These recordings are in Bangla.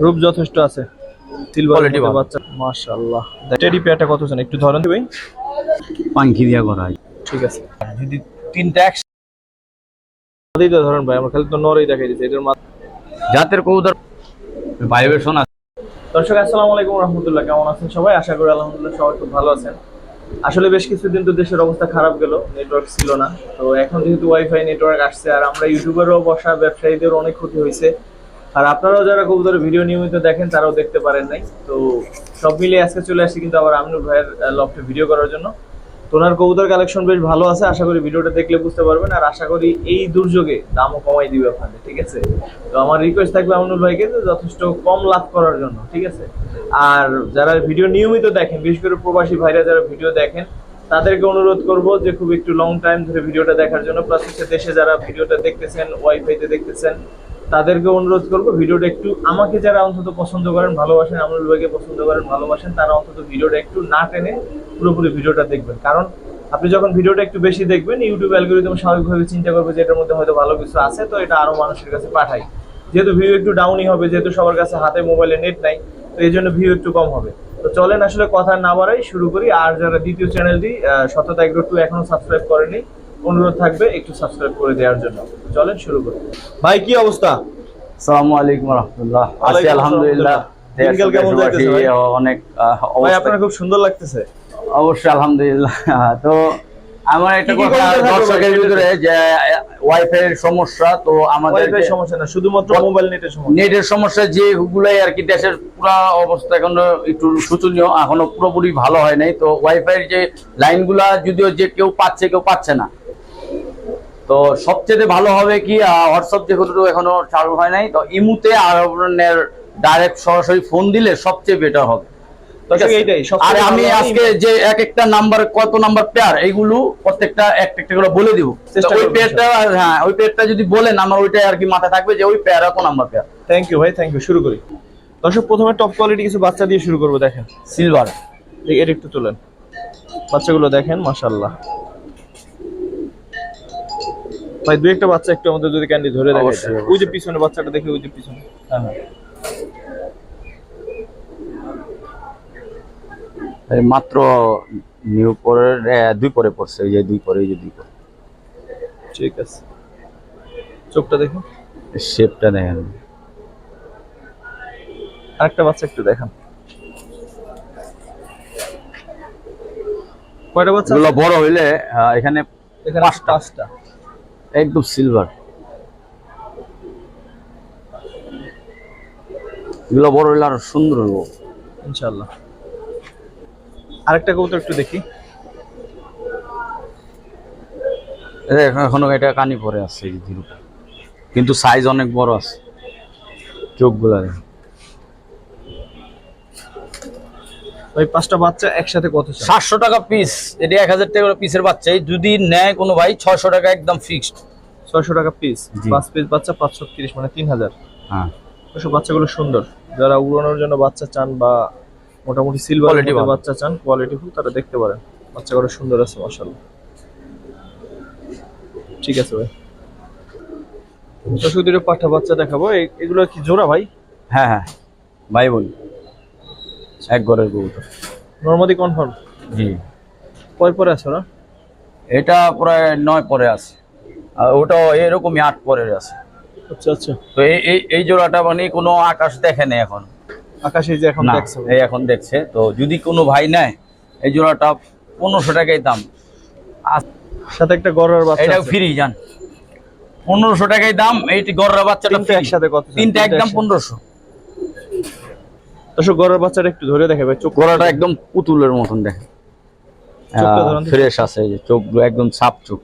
রূপ যথেষ্ট আছে, সিলভার বাচ্চা মাশাআল্লাহ। টেডি পেয়ারটা কত চান একটু ধরেন ভাই, পাঙ্কি দিয়া করা। ঠিক আছে, যদি তিনটা একসাথে তো ধরেন ভাই, আমরা খালি তো নরই দেখাই দিচ্ছি, এটার মাত্র জাতের কবুতর ভাইব্রেশন আছে। দর্শক আসসালামু আলাইকুম রাহমাতুল্লাহ, কেমন আছেন সবাই? আশা করি আলহামদুলিল্লাহ সবাই খুব ভালো আছেন। আসলে বেশ কিছুদিন তো দেশের অবস্থা খারাপ গেল, নেটওয়ার্ক ছিল না। তো এখন যেহেতু ওয়াইফাই নেটওয়ার্ক আসছে, আর আমরা ইউটিউবেরও বসা ব্যবসায়ীদের অনেক ক্ষতি হয়েছে, আর আপনারাও যারা কবুতরের ভিডিও নিয়মিত দেখেন তারাও দেখতে পারেন নাই। তো সব মিলিয়ে আজকে চলে আসছি কিন্তু আবার আমিনুল ভাইয়ের লফটে ভিডিও করার জন্য। তো ওনার কবুতর কালেকশন বেশ ভালো আছে, আশা করি ভিডিওটা দেখলে বুঝতে পারবেন, আর আশা করি এই দুর্যোগে দামও কমাই দিবে আপনাদের, ঠিক আছে? তো আমার রিকোয়েস্ট থাকবে আমিনুল ভাইকে যে যথেষ্ট কম লাভ করার জন্য, ঠিক আছে? আর যারা ভিডিও নিয়মিত দেখেন, বিশেষ করে প্রবাসী ভাইরা যারা ভিডিও দেখেন, তাদেরকে অনুরোধ করব যে খুব একটু লং টাইম ধরে ভিডিওটা দেখার জন্য। প্লাস হচ্ছে দেশে যারা ভিডিওটা দেখতেছেন, ওয়াইফাইতে দেখতেছেন, তাদেরকে অনুরোধ করবো ভিডিওটা একটু, আমাকে যারা অন্তত পছন্দ করেন ভালোবাসেন, আমিনুল ভাইকে পছন্দ করেন ভালোবাসেন, তারা অন্তত ভিডিওটা একটু না টেনে পুরোপুরি ভিডিওটা দেখবেন। কারণ আপনি যখন ভিডিওটা একটু বেশি দেখবেন, ইউটিউব অ্যালগরিদম স্বাভাবিকভাবে চিন্তা করবে যে এটার মধ্যে হয়তো ভালো কিছু আছে, তো এটা আরো মানুষের কাছে পাঠাই। যেহেতু ভিউ একটু ডাউনই হবে, যেহেতু সবার কাছে হাতে মোবাইলে নেট নাই, তো এই জন্য ভিউ একটু কম হবে। তো চলেন আসলে কথা না বাড়াই শুরু করি। আর যারা দ্বিতীয় চ্যানেলটি সততা এগ্রো 2 এখনো সাবস্ক্রাইব করেনি, অনুরোধ থাকবে একটু সাবস্ক্রাইব করে দেওয়ার জন্য। চলেন শুরু করি। ভাই কি অবস্থা? আসসালামু আলাইকুম রাহমাতুল্লাহ। আছি আলহামদুলিল্লাহ। দিনকাল কেমন যাচ্ছে ভাই? অনেক ভাই আপনার খুব সুন্দর লাগতেছে। অবশ্যই আলহামদুলিল্লাহ। তো আমার একটা কথা দর্শকের ভিতরে যে ওয়াইফাই এর সমস্যা, তো আমাদের ওয়াইফাই সমস্যা না, শুধুমাত্র মোবাইল নেটের সমস্যা। নেটের সমস্যা যেগুলাই আর কি, দেশের পুরো অবস্থা এখনো একটু শোচনীয়, এখনো পুরোপুরি ভালো হয় নাই। তো ওয়াইফাই এর যে লাইনগুলা যদিও যে কেউ পাচ্ছে না, তো সবচেয়ে ভালো হবে কি হোয়াটসঅ্যাপ যেগুলো এখনো চালু হয় নাই, তো ইমুতে আর ডাইরেক্ট সরাসরি ফোন দিলে সবচেয়ে বেটার হবে। আর আমি আজকে যে এক একটা নাম্বার, কত নাম্বার পেয়ার, এইগুলো প্রত্যেকটা একটা করে বলে দিব। ওই পেয়ারটা, হ্যাঁ ওই পেয়ারটা যদি বলেন আমার ওইটাই আর কি মাথায় থাকবে যে ওই পেয়ার কোন নাম্বার পেয়ার। থ্যাংক ইউ ভাই, থ্যাংক ইউ। শুরু করি। দর্শক প্রথমে টপ কোয়ালিটি কিছু বাচ্চা দিয়ে শুরু করবো। দেখেন সিলভার, এটা একটু তোলেন, বাচ্চাগুলো দেখেন মাশাআল্লাহ। ভাই দুই একটা বাচ্চা একটু আমাদের যদি ক্যান্ডি ধরে দেখেন, ওই যে পিছনে বাচ্চাটা দেখে, ওই যে পিছনে, হ্যাঁ হ্যাঁ মাত্র নিউ পরের 2 পরে পড়ছে, এই যে 2 পরে, এই যে 2 পরে। ঠিক আছে, চোখটা দেখুন, শেপটা দেখেন। আরেকটা বাচ্চা একটু দেখান। কয়টা বাচ্চা? এগুলো বড় হইলে এখানে 5টা একদম সিলভার। এগুলো বড় হইলে আরো সুন্দর হইব ইনশাআল্লাহ। আরেকটা কবুতর একটু দেখি। এখনো এটা কানি পরে আছে, কিন্তু সাইজ অনেক বড় আছে, চোখগুলা। ওই 5টা বাচ্চা একসাথে কত? 700 টাকা পিস। এটা 1000 টাকা করে পিসের বাচ্চা। যদি নেয় কোনো ভাই 600 টাকা একদম ফিক্সড। 600 টাকা পিস, 5 পিস বাচ্চা 530, মানে 3000। হ্যাঁ, ওসব বাচ্চাগুলো সুন্দর। যারা উড়ানোর জন্য বাচ্চা চান বা মোটামুটি সিলভার বাচ্চা চান, কোয়ালিটিফুল, তারা দেখতে পারেন। বাচ্চাগুলো সুন্দর আছে মাশাআল্লাহ। ঠিক আছে ভাই, তো শুধু পাঠা বাচ্চা দেখাবো। এগুলো কি জোড়া ভাই? হ্যাঁ হ্যাঁ ভাই বোন, এক ঘরের কবুতর। নরমাদি কনফার্ম? জি। কয় পরে আছে না? এটা প্রায় 9 পরে আছে, আর ওটাও এরকমই 8 পরে আছে। আচ্ছা আচ্ছা। তো এই জোড়াটা মানে কোনো আকাশ দেখে নেই এখন। আকাশে যে এখন দেখছে, এই এখন দেখছে। তো যদি কোনো ভাই নেয়, এই জোড়াটা 1500 টাকাই দাম। সাথে একটা গড়ার বাচ্চা, এটা ফ্রি জান, 1500 টাকাই দাম। এইটি গড়ার বাচ্চাটা একসাথে কত? তিনটা একদম 1500। দর্শক গড়ার বাচ্চাটা একটু ধরে দেখে ভাই, চোখ গড়াটা একদম পুতুলের মতন দেখে, ফ্রেশ আছে, এই যে চোখগুলো একদম সাপ চোখ,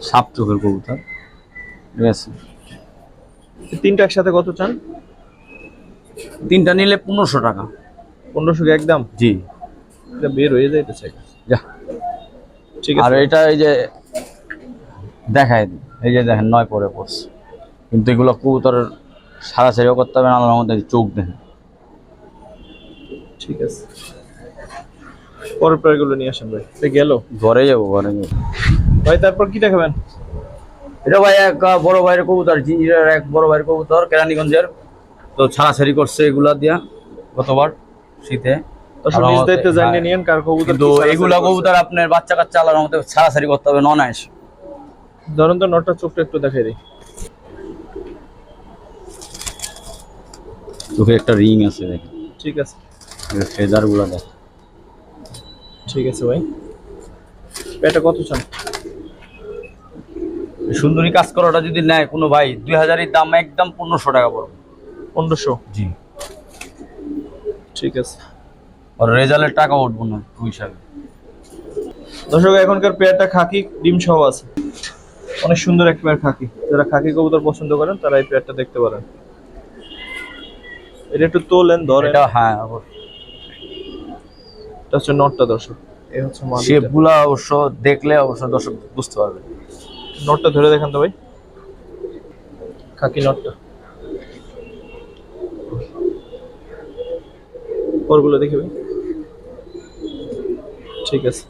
সাপ চোখের কবুতর। ঠিক আছে, তিনটা একসাথে কত চান? তিনটা নিলে 1500 টাকা। 1500 একদম? জি, এটা বের হয়ে যাইতেছে। যা, ঠিক আছে। আর এটা এই যে দেখায়, এই যে দেখেন 9 পরে পড়ছে, কিন্তু এগুলো কবুতরের সারাসারিও করতে হবে না, আমার মধ্যে চোখ দেখেন। ঠিক আছে, পরের প্রায়গুলো নিয়ে আসেন ভাই। এটা গেল, ঘরে যাবো ভাই। তারপর কি দেখাবেন? এটা ভাই এক বড় ভাইয়ের কবুতর, জিঞ্জিরের এক বড় ভাইয়ের কবুতর, কেরানীগঞ্জের। তো ছাড়াছাড়ি করছে এগুলা দিয়া গতবার শীতে। দর্শক নিজ দায়িত্বে জানিয়ে নিয়েন কার কবুতর কিন্তু এগুলা কবুতর আপনার বাচ্চা কাচ্চা আলার মধ্যে ছাড়াছাড়ি করতে হবে, নন আইস। ধরেন তো নটটা চোখটা একটু দেখাই দিই। চোখে একটা রিং আছে দেখেন, ঠিক আছে ফেদার গুলা দেখ। ঠিক আছে ভাই, এটা কত চান? সুন্দরী কাজ করাটা যদি নেয় কোনো ভাই 2000-এর দাম একদম 1500 টাকা পড়বে। 1500? জি, ঠিক আছে। আর রেজাল্টের টাকা উঠবো না ওই হিসাবে। দর্শক এখনকার পেয়ারটা খাকি ডিম সহ আছে, অনেক সুন্দর এক পেয়ার খাকি। যারা খাকি কবুতর পছন্দ করেন তারা এই পেয়ারটা দেখতে পারেন। এটা একটু তোলেন ধরেন। এটা হ্যাঁ, এটা হচ্ছে নটটা দর্শক, এই হচ্ছে মাদিটা। শেপগুলা অবশ্য দেখলে অবশ্য দর্শক বুঝতে পারবে। নটটা ধরে দেখান তো ভাই, খাকি নটটা। পরগুলো দেখি ভাই। ঠিক আছে,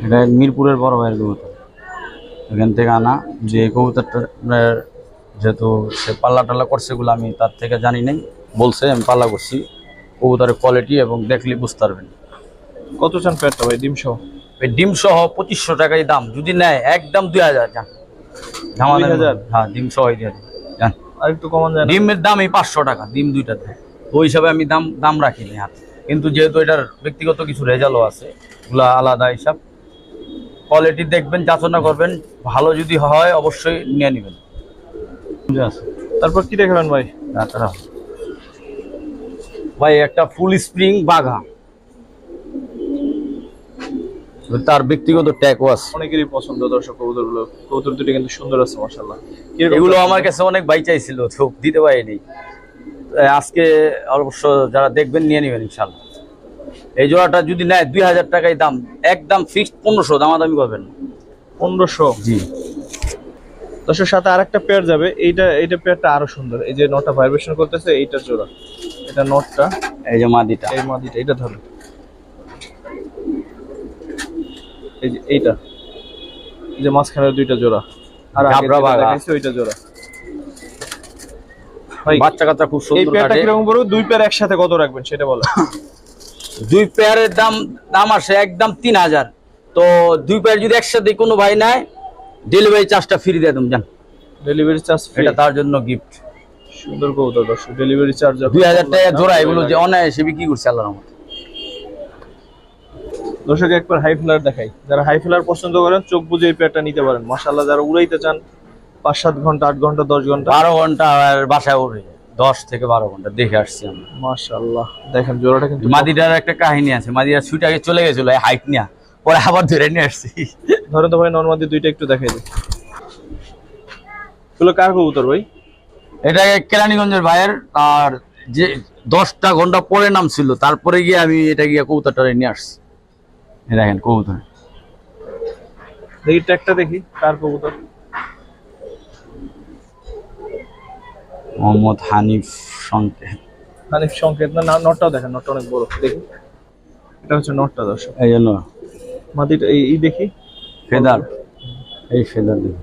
এটা মিরপুরের বড় ভাইয়ের কবুতর, এখান থেকে আনা। যে কবুতরটা আপনার যেহেতু সে পাল্লা টাল্লা করছে এগুলো আমি তার থেকে জানি নাই, বলছে আমি পাল্লা করছি। কবুতরের কোয়ালিটি এবং দেখলে বুঝতে পারবেন। কত চান পেয়ারটা ভাই ডিম সহ? এই ডিম সহ 2500 টাকাই দাম, যদি নেয় একদম 2000 যান। 2000? হ্যাঁ, ডিম সহ দিয়ে দিন যান। আর একটু কমান যায় না? ডিমের দাম এই 500 টাকা, ডিম দুইটাতে। ওই হিসাবে আমি দাম রাখিনি হাতে, কিন্তু যেহেতু এটার ব্যক্তিগত কিছু রেজাল্টও আছে, ওগুলা আলাদা হিসাব। কোয়ালিটি দেখবেন, যাচনা করবেন, ভালো যদি হয় অবশ্যই নিয়ে নেবেন। তারপর কি দেখাবেন ভাই? তাছাড়া ভাই একটা ফুল স্প্রিং বাঘা, তার ব্যক্তিগত ট্যাগও আছে। অনেকেরই পছন্দ দর্শক কবুতরগুলো। কবুতর দুটো কিন্তু সুন্দর আছে মাশাআল্লাহ। এগুলো আমার কাছে অনেক ভাই চাইছিল, তো দিতে পারিনি। আজকে অবশ্য যারা দেখবেন নিয়ে নেবেন ইনশাল্লাহ। এই জোড়াটা যদি নেয় 2000 টাকাই দাম, একদম ফিক্সড 1500, দামাদামি করবেন। 1500? জি। দর্শক সাথে আরেকটা পেয়ার যাবে, এইটা পেয়ারটা আরো সুন্দর। এই যে নটটা ভাইব্রেশন করতেছে, এইটার জোড়া। এটা নটটা, এই যে মাদিটা, এই মাদিটা, এটা ধরো। এই যে এইটা, এই যে মাঝখানের দুইটা জোড়া, আর আগে জাবরা যেটা বাঘা। দেখাইছি ওইটা জোড়া। ভাই বাচ্চা কাচ্চা খুব এই সুন্দর পেয়ারটা কাটে। কিরকম পড়বে? দুই পেয়ার একসাথে কত রাখবেন সেটা বলো। দুই পেয়ারের দাম আসে একদম 3000। তো দুই পেয়ার যদি একসাথে কোনো ভাই নেয়, ডেলিভারি চার্জটা ফ্রি দিয়ে দেন যান। Delivery charge free? এটা তার জন্য গিফট। সুন্দর কবুতর দর্শক, ডেলিভারি চার্জ 2000 টাকা জোড়া, এগুলো যে অনায়াসে বিক্রি করছে আল্লাহর রহমতে। দর্শক একবার হাই ফ্লার দেখাই। যারা হাই ফ্লার পছন্দ করেন চোখ বুঝে এই পেয়ারটা নিতে পারেন মাশাআল্লাহ। যারা উড়াইতে চান 5-7 ঘন্টা, 8 ঘন্টা, 10 ঘন্টা, 12 ঘন্টা আর বাসায় উড়ে 10 থেকে 12 ঘন্টা দেখে আসছি আমরা। মাশাআল্লাহ দেখেন জোড়াটা কিন্তু। মাদিটার একটা কাহিনী আছে, মাদিটা সুইট আগে চলে গেছিল হাইট নিয়ে, পরে আবার ধরে নিয়ে আসছি। ধরে তো ভাই নরমাদি দুইটা একটু দেখাই দিই। এগুলো কার কবুতর ভাই? এটা কেরানীগঞ্জের ভাইয়ের, আর যে 10টা ঘন্টা পরে নাম ছিল, তারপরে গিয়ে আমি এটা গিয়ে কবুতরটা নিয়ে আসছি। এই দেখেন কবুতর, দেখি ট্যাগটা দেখি কার কবুতর। মোহাম্মদ হানিফ সংকেত। হানিফ সংকেত না? নটটাও দেখেন, নটটা অনেক বড়। দেখি, এটা হচ্ছে নটটা দর্শক। এই জন্য মাদিটা এই দেখি ফেদার, এই ফেদার দেখি।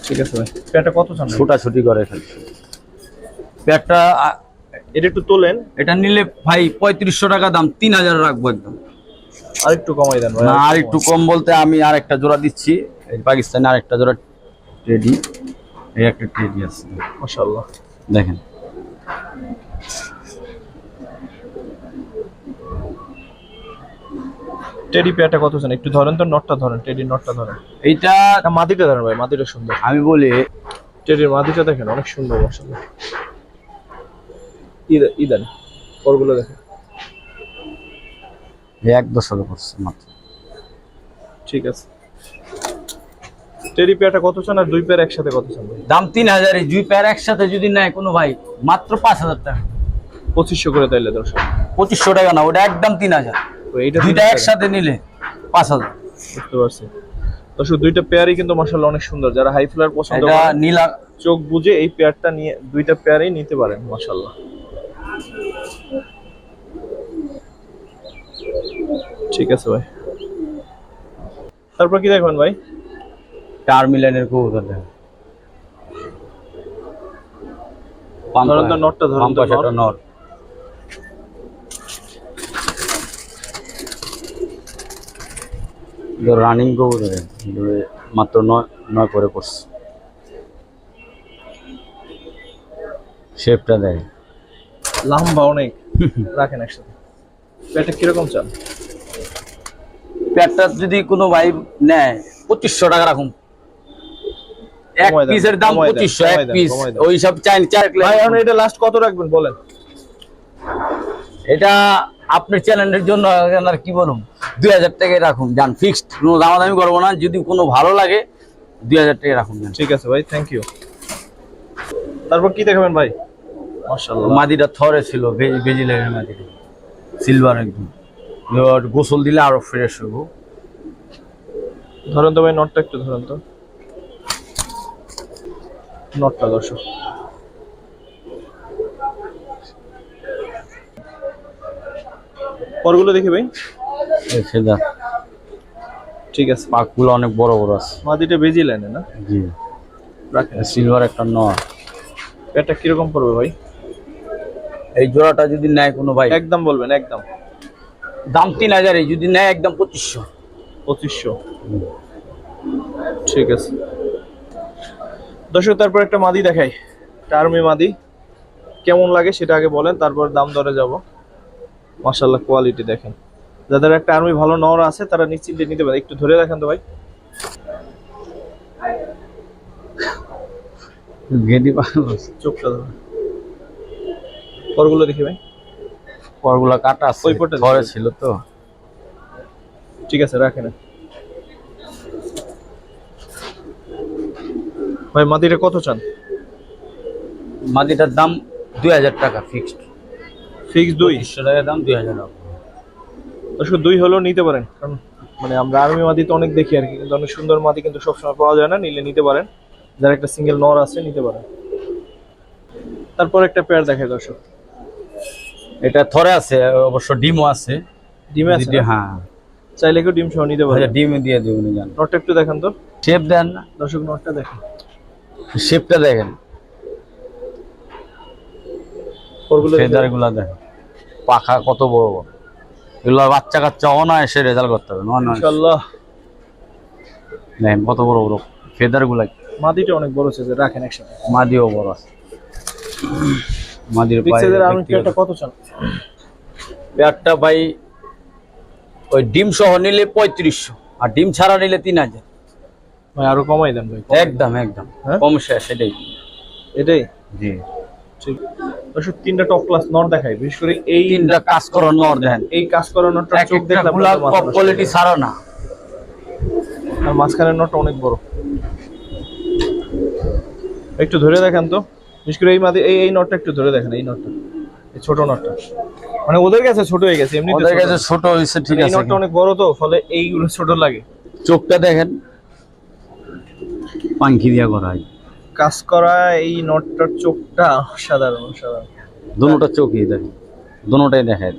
ঠিক আছে ভাই, পেয়ারটা কত চান? ছুটাছুটি করে খালি পেটটা। এটা একটু তোলেন। এটা নিলে ভাই 3500 টাকা দাম, 3000 রাখবো একদম। আর একটু কমাই দেন ভাই। না, আর একটু কম বলতে আমি আর একটা জোড়া দিচ্ছি। এই পাকিস্তানে আর একটা জোড়া টেডি, এই একটা টেডি আছে মাশাআল্লাহ দেখেন। টেডি পেয়ারটা কত চান? একটু ধরেন তো, নটটা ধরেন, টেডির নটটা ধরেন। এইটা না মাদিটা ধরেন ভাই, মাদিটা সুন্দর। আমি বলি টেডির মাদিটা দেখেন অনেক সুন্দর মাশাআল্লাহ। ইদান ওরগুলো দেখেন। 1-10 পড়ছে মাত্র। ঠিক আছে, টেডি পেয়ারটা কত চান আর দুই পেয়ার একসাথে কত চান ভাই? দাম 3000। এই দুই পেয়ার একসাথে যদি নেয় কোনো ভাই, মাত্র 5000 টাকা। 2500 করে তাইলে দর্শক। 2500 টাকা না, ওটা একদম 3000। তো এইটা দুইটা একসাথে নিলে 5000। বুঝতে পারছি দর্শক, দুইটা পেয়ারই কিন্তু মাশাআল্লাহ অনেক সুন্দর। যারা হাই ফ্লার পছন্দ এটা করেন নীলা চোখ বুঝে এই পেয়ারটা নিয়ে, দুইটা পেয়ারই নিতে পারেন মাশাআল্লাহ। ঠিক আছে ভাই, তারপর কি দেখবেন ভাই? টার্মিলানের কবুতর দেখেন। ধরেন তো নটটা, ধরেন তো পাশাটা নর। রানিং কবুতর মাত্র 9 করে পড়ছে। শেপটা দেয় লম্বা অনেক। রাখেন একসাথে। এটা কিরকম চান? প্যাটটা যদি কোনো ভাই নেয় 2500 টাকা রাখুন। এক কমায় দেন, পিসের দাম কমায় দেন, 2500, এক কমায় দেন, পিস। কমায় দেন। ওই সব চাই ভাই এখন এটা লাস্ট কত রাখবেন বলেন? এটা আপনার চ্যানেলের জন্য আর কি বলুন, 2000 টাকায় রাখুন যান, ফিক্সড, কোনো দামাদামি করবো না। যদি কোনো ভালো লাগে 2000 টাকায় রাখুন যান। ঠিক আছে ভাই, থ্যাংক ইউ। তারপর কি দেখাবেন ভাই? মাশাআল্লাহ, মাদিটা থরে ছিল, বেজি লেগের মাদিটা, সিলভার একদম। এবার গোসল দিলে আরো ফ্রেশ হবো। ধরেন তো ভাই নটটা একটু ধরেন তো। নটটা দর্শক, পরগুলো দেখি ভাই। সেটা ঠিক আছে, পাকগুলো অনেক বড় বড় আছে। মাদিটা বেজি লাইনে না? জি, রাখেন। সিলভার একটা নর। এটা কিরকম পড়বে ভাই? এই জোড়াটা যদি নেয় কোনো ভাই, একদম বলবেন, একদম। দাম 3000, যদি নেয় একদম 2500। 2500। ঠিক আছে দর্শক, তারপর একটা মাদি দেখাই, টার্মি মাদি। কেমন লাগে সেটা আগে বলেন, তারপর দাম দরে যাব। মাশাআল্লাহ, কোয়ালিটি দেখেন। যাদের একটা আর্মি ভালো নর আছে তারা নিশ্চিন্তে নিতে পারে। একটু ধরে দেখেন তো ভাই। গেদি চোখটা ধরে, পরগুলো দেখি ভাই। পরগুলা কাটা আছে, ওই পটে ঘরে ছিল তো। ঠিক আছে, রাখেন ভাই। মাদিটা কত চান? মাদিটার দাম 2000 টাকা ফিক্সড। ফিক্স 2। 2500 টাকা দাম, 2000 টাকা। দর্শক 2 হলেও নিতে পারেন, কারণ মানে আমরা আর্মি মাদি তো অনেক দেখি আর কি, কিন্তু অনেক সুন্দর মাদি কিন্তু সবসময় পাওয়া যায় না। নিলে নিতে পারেন, যার একটা সিঙ্গেল নর আছে নিতে পারেন। তারপর একটা পেয়ার দেখাই দর্শক। এটা থরে আছে, অবশ্য ডিমও আছে। ডিমে আছে না? হ্যাঁ, চাইলে কেউ ডিম সহ নিতে পারেন। ডিমে দিয়ে দেবেন জান। নটটা একটু দেখেন তো শেপ দেন না, দর্শক, নটটা দেখেন। শেপটা দেখেন, পরগুলো দেখেন। ফেদারগুলা দেখেন, পাখা কত বড় বড়। এগুলো বাচ্চা কাচ্চা অনায়াসে রেজাল্ট করতে হবে। ইনশাআল্লাহ। দেখেন কত বড় বড় ফেদারগুলা। মাদিটা অনেক বড় সাইজের, রাখেন একসাথে। মাদিও বড় আছে। মাদির বিগ সাইজের আর্মি পায়ে পেয়ারটা কত চান? পেয়ারটা ভাই ওই ডিম সহ নিলে 3500, আর ডিম ছাড়া নিলে 3000। ভাই আরো কমাই দেন ভাই। একদম একদম হ্যাঁ? কম শেষ, সেটাই। এটাই জি, ঠিক। দর্শক, 3টা টপ ক্লাস নট দেখাই, বিশেষ করে এই তিনটা কাজ করা নর দেন। এই কাজ করা নটটা চোখ দেখলে গুলা আপনাদের মাথা নষ্ট হয়ে কোয়ালিটি যাবে। ছাড়া না। আর মাঝখানের নটটা অনেক বড়। একটু ধরে দেখেন তো, বিশেষ করে এই মাদি, এই নটটা একটু ধরে দেখেন। এই নটটা, এই ছোট নটটা, মানে ওদের কাছে ছোট হয়ে গেছে, এমনিতে ওদের কাছে ছোট হয়েছে, ঠিক এই আছে। নটটা অনেক বড় তো, ফলে এইগুলো ছোট লাগে। চোখটা দেখেন, পাঙ্কি দিয়া করা হয়। কাজ করা এই নটটার চোখটা সাধারণ সাধারণ। দুটোটা চোখই দেখেন, দুটোটাই দেখায়।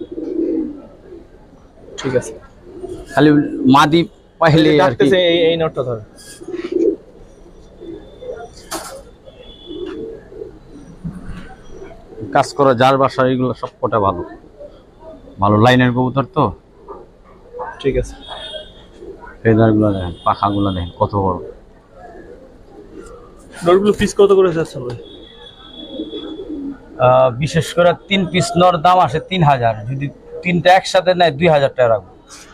ঠিক আছে, খালি মাদি পাইলে আর কি। ডাকতেছে, এই নটটা ধরে। কাজ করা যার বাসা, এগুলো সব কটা ভালো ভালো লাইনের কবুতর তো। ঠিক আছে, ফেদারগুলো দেখেন, পাখাগুলো দেখেন কত বড়। নটগুলো পিস কত করে যাচ্ছে ভাই? বিশেষ করে 3 পিস নর দাম আসে 3000। যদি 3টা একসাথে নেয় 2000 টাকা রাখবো।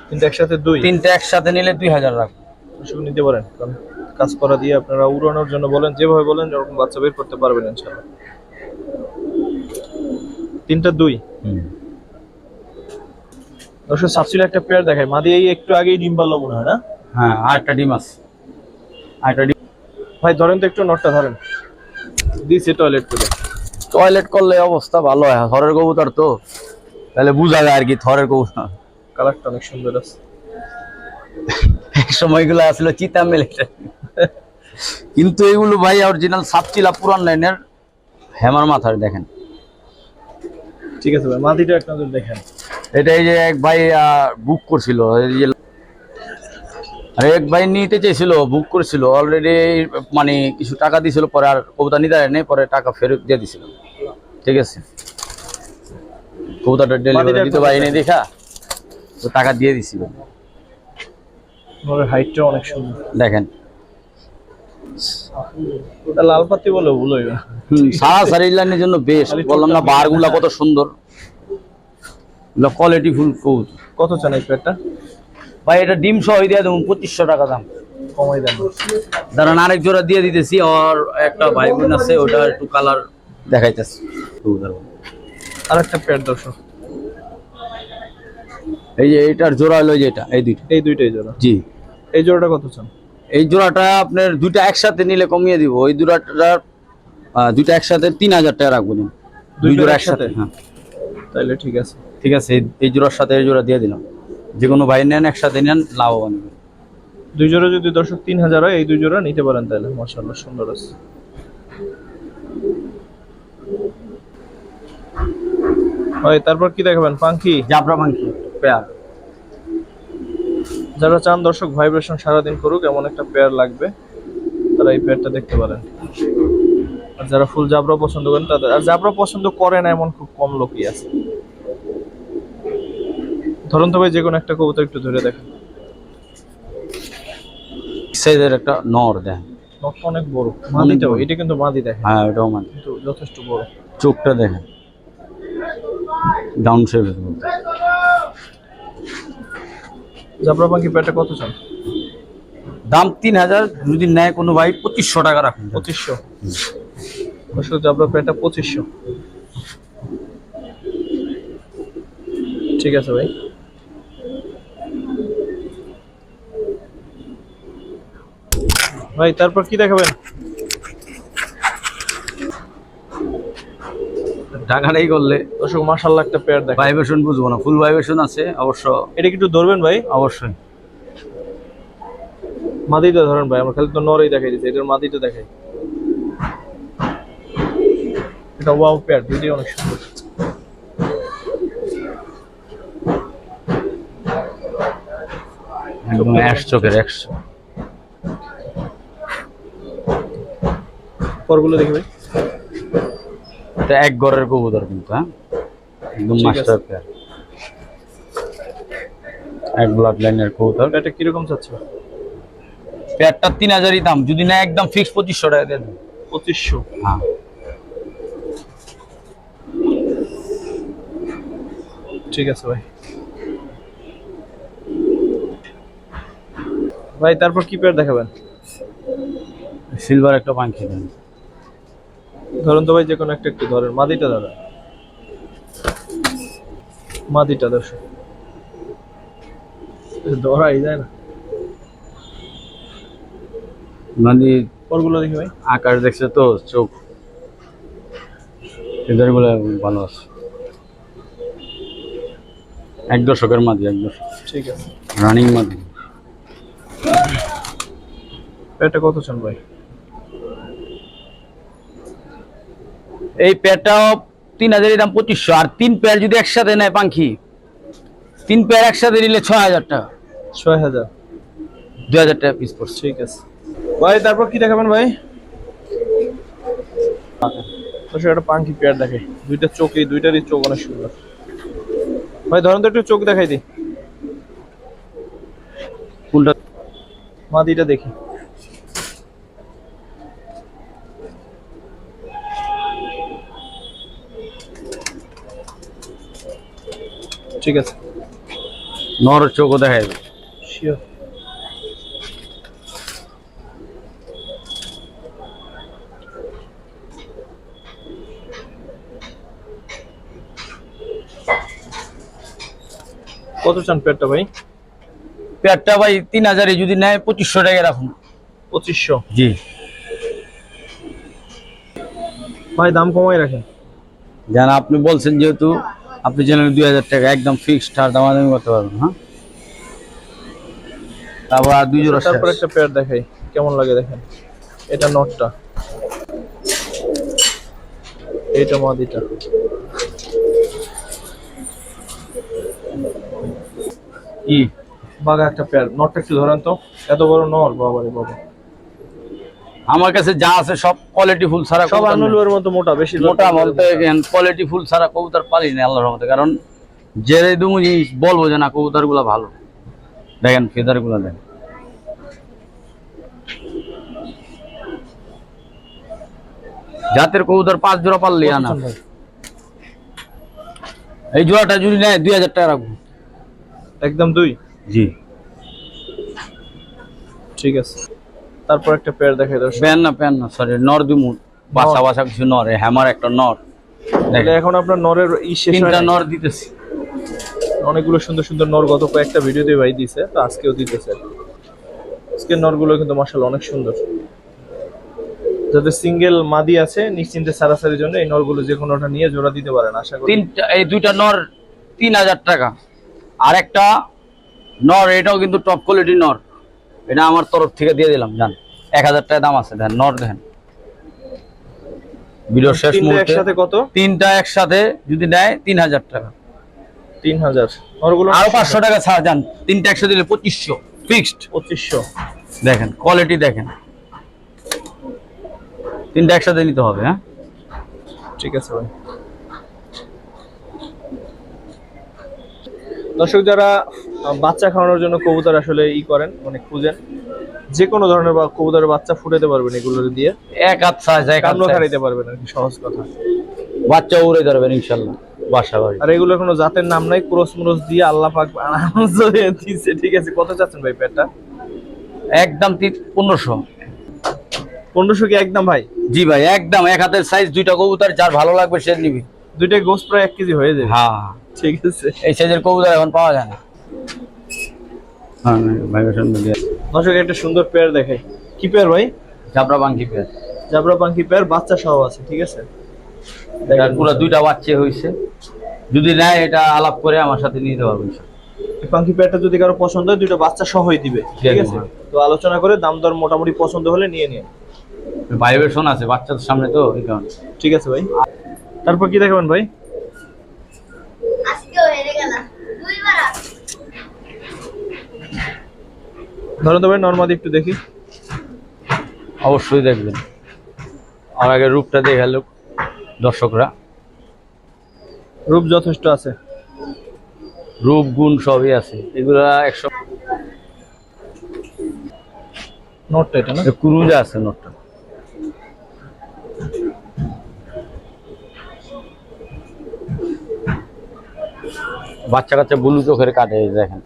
কিন্তু একসাথে 2 3টা একসাথে নিলে 2000 রাখবো। শুধু নিতে পারেন, কারণ কাজ করা দিয়ে আপনারা উড়ানোর জন্য বলেন, যেভাবে বলেন এরকম বাচ্চা বের করতে পারবেন ইনশাআল্লাহ। 3টা 2। দর্শক, সাবসিল একটা পেয়ার দেখাই। মাদি এই একটু আগেই ডিম পারলো মনে হয় না? হ্যাঁ, আরেকটা ডিম আছে, আরেকটা ডিম। ভাই ধরেন তো একটু, নটটা ধরেন। দিছে টয়লেট করে। টয়লেট করলে অবস্থা ভালো হয়, থরের কবুতর তো, তাহলে বুঝা যায় আর কি থরের কবুতর। কালারটা অনেক সুন্দর আছে। সময়গুলো আসলে চিতা মেলে, কিন্তু এগুলো ভাই অরিজিনাল সাপচিলা পুরান লাইনের হ্যামার মাথার। দেখেন, ঠিক আছে ভাই, মাদিটা একটা নজর দেখেন। এটা এই যে এক ভাই বুক করছিল, এই যে আর এক ভাই নিতে চাইছিল, বুক করেছিল অলরেডি, মানে কিছু টাকা দিয়েছিল, পরে আর কবুতর নিতে নেই, পরে টাকা ফেরত দিয়ে দিছিল। ঠিক আছে, কবুতরটা ডেলিভারি দিতে পারিনি দেখা তো টাকা দিয়ে দিছি। নরের হাইটটা অনেক সুন্দর দেখেন, ওটা লাল পাতি বলে ভুল হইবে। সারা সারিলানের জন্য বেস্ট, বললাম না বার গুলা কত সুন্দর, কোয়ালিটি ফুল কবুতর। কত চান এই পেয়ারটা? ভাই এটা ডিম সহ দিয়ে দেবো 2500 টাকা দাম। কমাই দেন। দাঁড়ান আরেক জোড়া দিয়ে দিতেছি, আর একটা ভাই বোন আছে ওটা একটু কালার দেখাইতেছে। আর একটা পেয়ার দর্শক, এই যে এইটার জোড়া হলো যে এটা, এই দুইটা, এই দুইটাই জোড়া। জি। এই জোড়াটা কত চান? এই জোড়াটা আপনার দুইটা একসাথে নিলে কমিয়ে দিব, ওই জোড়াটার দুইটা একসাথে 3000 টাকা রাখবো। দুই জোড়া একসাথে? হ্যাঁ তাইলে ঠিক আছে। ঠিক আছে, এই জোড়ার সাথে এই জোড়া দিয়ে দিলাম, যে কোনো ভাই নেন একসাথে নেন লাভবান হবে। দুই জোড়া যদি দর্শক 3000 হয়, এই দুই জোড়া নিতে পারেন তাহলে। মাশাআল্লাহ সুন্দর আছে। ভাই তারপর কি দেখাবেন? পাখি, জাবরা পাখি পেয়ার। যারা চান দর্শক ভাইব্রেশন সারাদিন করুক এমন একটা পেয়ার লাগবে, তারা এই পেয়ারটা দেখতে পারেন। আর যারা ফুল জাবরা পছন্দ করেন তাদের, আর জাবরা পছন্দ করে না এমন খুব কম লোকই আছে। ধরুন তো ভাই যে কোনো একটা কবুতর একটু ধরে দেখেন। সাইজের একটা নর দেখেন, নখটা অনেক বড়। মাদিটাও, এটা কিন্তু মাদি দেখেন। হ্যাঁ এটাও মানে কিন্তু যথেষ্ট বড়। চোখটা দেখেন ডাউন শেপের। জাবরা পাখি পেয়ারটা কত চান? দাম 3000, যদি নেয় কোনো ভাই 2500 টাকা রাখুন। 2500? দর্শক জাবরা পেয়ারটা 2500। ঠিক আছে ভাই। ভাই তারপর কি দেখাবেন? টাকাটাই করলে দর্শক মাশাআল্লাহ একটা পেয়ার দেখেন। ভাইব্রেশন বুঝবো না, ফুল ভাইব্রেশন আছে অবশ্য। এটা কি একটু ধরবেন ভাই? অবশ্যই। মাদিটা ধরেন ভাই, আমরা খালি তো নরই দেখাই দিচ্ছি, এটার মাদিটা দেখাই। এটা ওয়াও পেয়ার, দুটোই অনেক সুন্দর। একদম অ্যাশ চোখের 100। পরগুলো দেখি ভাই। এটা এক ঘরের কবুতর কিন্তু, হ্যাঁ একদম ঠিক আছে। মাস্টার পেয়ার, এক ব্লাড লাইনের কবুতর। এটা কিরকম চাচ্ছে? পেয়ারটা 3000ই দাম, যদি না একদম ফিক্স 2500 টাকা দিয়ে দেন। 2500? হ্যাঁ। ঠিক আছে ভাই। ভাই তারপর কি পেয়ার দেখাবেন? সিলভার একটা পাখি দেন। ধরুন তো ভাই যে কোনো একটা একটু ধরেন। মাদিটা ধরেন, মাদিটা দর্শক ধরাই যায় না। মানে পরগুলো দেখি ভাই। আকার দেখছে তো, চোখ এদের গুলো ভালো আছে। 1 দশকের মাদি, 1 দশক ঠিক আছে। রানিং মাদি। এটা কত চান ভাই? এই পেয়ারটাও 3000 দাম, 2500। আর 3 পেয়ার যদি একসাথে নেয় পাখি, 3 পেয়ার একসাথে নিলে 6000 টাকা। 6000? 2000 টাকা পিস পড়ছে। ঠিক আছে ভাই। তারপর কি দেখাবেন ভাই? একটা পাখি পেয়ার দেখে, দুইটা চোখই, দুইটারই চোখ অনেক সুন্দর। ভাই ধরেন তো একটু চোখ দেখাই দিই। কোনটা? মাদিটা দেখি। ঠিক আছে। নর চোখও দেখা যাবে। শিওর। কত চান পেয়ারটা ভাই? পেয়ারটা ভাই 3000, যদি নেয় 2500 টাকা রাখুন। 2500? জি ভাই দাম কমাই রাখেন। জান, আপনি বলছেন যেহেতু, আপনি জানেন 2000 টাকা একদম ফিক্সড, আর দামাদামি করতে পারবেন। হ্যাঁ তারপর আর 2 জোড়া। তারপর একটা পেয়ার দেখাই, কেমন লাগে দেখেন। এটা নটটা, এইটা মাদিটা। কি বাঘা একটা পেয়ার। নটটা একটু ধরেন তো, এত বড় নর, বাবা রে বাবা। আমার কাছে যা আছে সব কোয়ালিটি ফুল ছাড়া সব আনুলের মতো মোটা, বেশি মোটা বলতে কোয়ালিটি ফুল ছাড়া কবুতর পালি না আল্লাহর রহমতে। কারণ যে দুমু জিনিস বলবো যে না কবুতর গুলা ভালো, দেখেন ফেদার গুলা দেখেন। জাতের কবুতর 5 জোড়া পারলি আনা। এই জোড়াটা যদি নেয় 2000 টাকা রাখবো একদম 2। জি ঠিক আছে, তারপর একটা পেয়ার দেখাই দর্শক। প্যান না সরি, নর দুমু বাসা কিছু নর, হ্যামার একটা নর। তাহলে এখন আপনার নরের শেষ হয় 3টা নাই? নর দিতেছি। অনেকগুলো সুন্দর সুন্দর নর গত কয়েকটা ভিডিওতে ভাই দিছে, তো আজকেও দিতেছে। আজকের নরগুলো কিন্তু মাশাআল্লাহ অনেক সুন্দর। যাদের সিঙ্গেল মাদি আছে নিশ্চিন্তে সারাসারির জন্য এই নরগুলো যে কোনোটা নিয়ে জোড়া দিতে পারেন আশা করি। এই 2টা নর 3000 টাকা। আর একটা নর, এটাও কিন্তু টপ কোয়ালিটি নর, এটা আমার তরফ থেকে দিয়ে দিলাম জান। 1000 টাকা দাম আছে। দেখেন নর দেখেন, ভিডিও শেষ তিনটে মুহূর্তে একসাথে কত? 3টা একসাথে যদি নেয় 3000 টাকা। 3000 নরগুলো আরো 500 টাকা ছাড় জান, 3টা একসাথে দিলে 2500 ফিক্সড। 2500। দেখেন কোয়ালিটি দেখেন, 3টা একসাথে নিতে হবে। হ্যাঁ ঠিক আছে ভাই। দর্শক যারা বাচ্চা খাওয়ানোর জন্য কবুতর আসলে করেন, মানে খুঁজেন, যে কোনো ধরনের কবুতরের বাচ্চা ফুটাতে পারবেন এগুলো দিয়ে, এক হাত সাইজ, এক হাত কামড় size। খাইতে পারবেন আর কি, সহজ কথা। বাচ্চা উড়ে ধরবেন ইনশাআল্লাহ বাসা বাড়ি। আর এগুলোর কোনো জাতের নাম নাই, ক্রস মুরস দিয়ে আল্লাহ পাক দিয়েছে। ঠিক আছে, কত চাচ্ছেন ভাই পেয়ারটা? একদম 1500। 1500 কি একদম ভাই? জি ভাই একদম, এক হাতের সাইজ, 2টা কবুতর, যার ভালো লাগবে সে নিবি। দুইটাই গোস প্রায় 1 কেজি হয়ে যাবে। হ্যাঁ ঠিক আছে, এই সাইজের কবুতর এখন পাওয়া যায় না। হ্যাঁ ভাই দর্শক একটা সুন্দর পেয়ার দেখাই। কি পেয়ার ভাই? জাবরা বাঙ্কি পেয়ার, জাবরা পাঙ্কি পেয়ার, বাচ্চা সহ আছে। ঠিক আছে, এটার পুরো 2টা বাচ্চা হইছে। যদি নেয় এটা আলাপ করে আমার সাথে নিতে পারবেন। এই পাঙ্কি পেয়ারটা যদি কারো পছন্দ হয় দুইটা বাচ্চা সহই দিবে। ঠিক আছে, তো আলোচনা করে দাম দর মোটামুটি পছন্দ হলে নিয়ে নিন। ভাইব্রেশন আছে বাচ্চাদের সামনে তো এই কারণে। ঠিক আছে ভাই, তারপর কি দেখাবেন ভাই? আজকেও হেরে গেলাম দুইবার। ধরুন তো ভাই, নরমাদি একটু দেখি। অবশ্যই দেখবেন, আর আগে রূপটা দেখে লোক দর্শকরা। রূপ যথেষ্ট আছে, রূপ গুণ সবই আছে, এগুলা 100। নোটটা এটা না? কুরুজা আছে নোটটা। বাচ্চা কাচ্চা ব্লু চোখের কাটে, এই দেখেন।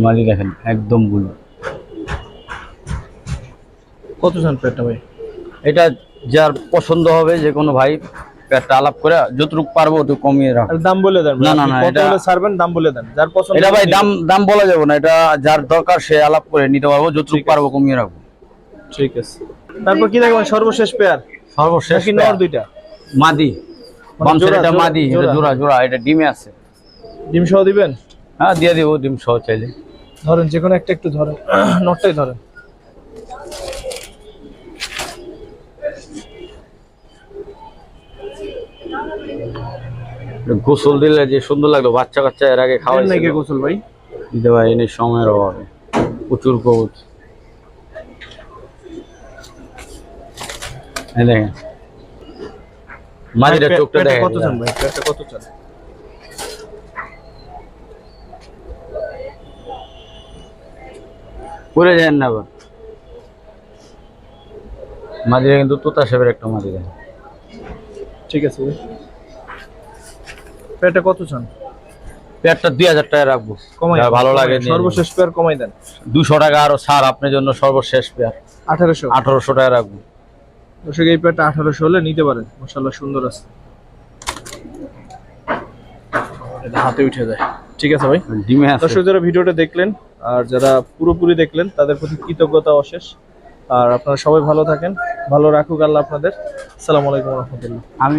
মালি দেখেন একদম ব্লু। কত চান পেয়ারটা ভাই? এটা যার পছন্দ হবে যে কোনো ভাই পেটটা আলাপ করে যতটুকু পারবো একটু কমিয়ে রাখ। আর দাম বলে দেন ভাই, না, না, আপনি না, কত এটা- হলে ছাড়বেন দাম বলে দেন, যার পছন্দ এটা ভাই হবে দাম বলা যাবে না, এটা যার দরকার সে আলাপ করে নিতে পারবো, যতটুকু ঠিক আছে। পারবো কমিয়ে রাখবো। ঠিক আছে, তারপর কি দেখবেন? সর্বশেষ পেয়ার সর্বশেষ নাকি নর দুইটা? মাদি, মানে বামসের জোড়া, এটা জোড়া, মাদি, এটা জোড়া। জোড়া জোড়া, এটা ডিমে আছে। ডিম সহ দিবেন? হ্যাঁ দিয়ে দিব ডিম সহ চাইলে। ধরেন যে কোনো একটা একটু ধরেন, নটটাই ধরেন। গোসল দিলে যে সুন্দর লাগলো, বাচ্চা কাচ্চা এর আগে দেন খাওয়াই নাকি গোসল ভাই? দিতে ভাই এনে সময়ের অভাবে প্রচুর কবুত। এই দেখেন মাদিটা ভাই, চোখটা পেয়ারটা দেখেন। কত চান ভাই? পেয়ারটা কত চান? পরে যান না আবার। মাদিরা কিন্তু তোতা সাহেবের একটা মাদি দেখেন। ঠিক আছে ভাই, পেয়ারটা কত চান? পেয়ারটা 2000 টাকা রাখবো, কমাই যার দেন, ভালো কমাই লাগে দেন। সর্বশেষ পেয়ার কমাই দেন। 200 টাকা আরো ছাড় আপনার জন্য, সর্বশেষ পেয়ার 1800। 1800 টাকা রাখবো। দর্শক এই পেয়ারটা 1800 হলে নিতে পারেন, মাশাআল্লাহ সুন্দর আছে, এটা হাতে উঠে যায়। ঠিক আছে ভাই, ডিমে আছে। দর্শক যারা ভিডিওটা দেখলেন আর যারা পুরোপুরি দেখলেন তাদের প্রতি কৃতজ্ঞতা অশেষ। আর আপনারা সবাই ভালো থাকেন, ভালো রাখুক আল্লাহ আপনাদের। আসসালামু আলাইকুম রহমতুল্লাহ। আমি